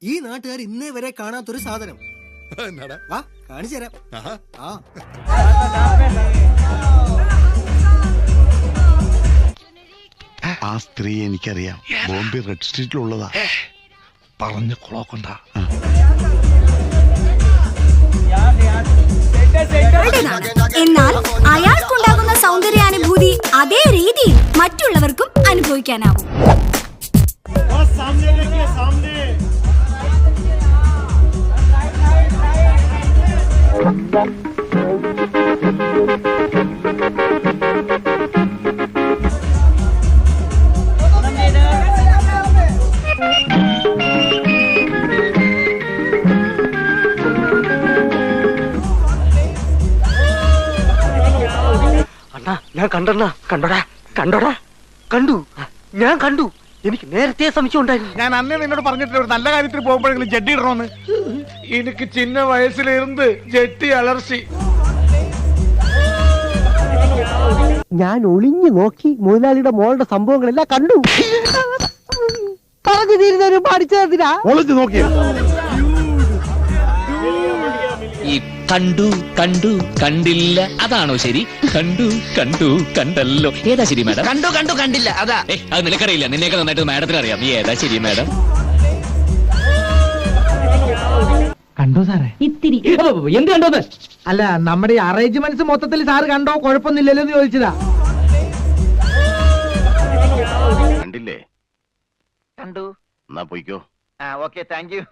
ഈ നാട്ടുകാർ ഇന്നേ വരെ കാണാത്തൊരു സാധനം. വാ കാണിച്ചു തരാം. ആ സ്ത്രീ എനിക്കറിയാം. ബോംബെ റെഡ് സ്ട്രീറ്റിലുള്ളതാ. പറഞ്ഞ കുളോക്കണ്ട. എന്നാൽ അയാൾക്കുണ്ടാകുന്ന സൗന്ദര്യാനുഭൂതി അതേ രീതിയിൽ മറ്റുള്ളവർക്കും അനുഭവിക്കാനാവും. ഞാൻ കണ്ടോടാ ഞാൻ കണ്ടു. എനിക്ക് നേരത്തെ സംശയം ഉണ്ടായിരുന്നു. ഞാൻ അന്നേ നിന്നോട് പറഞ്ഞിട്ടില്ല ഒരു നല്ല കാര്യത്തിൽ പോകുമ്പോഴെങ്കിലും ജഡ്ഡി ഇടണമെന്ന്. എനിക്ക് ചിന്ന വയസ്സിലിരുന്ന് ജെട്ടി അലർച്ചി. ഞാൻ ഒളിഞ്ഞു നോക്കി മുതലാളിയുടെ മോളുടെ സംഭവങ്ങളെല്ലാം കണ്ടു. പറഞ്ഞു തീരുന്നവരും പഠിച്ചതിനാ ഒളിഞ്ഞു നോക്കിയ ഈ കണ്ടു കണ്ടു കണ്ടില്ല അതാണോ ശരി? കണ്ടു കണ്ടു കണ്ടല്ലോ ഏതാ ശരി മാഡം? കണ്ടു കണ്ടു കണ്ടില്ല അതാ. അത് നിനക്കറിയില്ല, നിന്നേക്ക് നന്നായിട്ട് മാഡത്തിന് അറിയാം. നീ ഏതാ ശരി മാഡം? കണ്ടോ സാറേ? ഇത്തിരി. എന്ത് കണ്ടോന്ന്? അല്ല, നമ്മുടെ അറേഞ്ച്മെന്റ്സ് മൊത്തത്തിൽ സാറ് കണ്ടോ? കുഴപ്പമൊന്നുമില്ലല്ലോ എന്ന് ചോദിച്ചതാ. കണ്ടില്ലേ? കണ്ടു. എന്നാ പോയിക്കോ. Okay, thank you.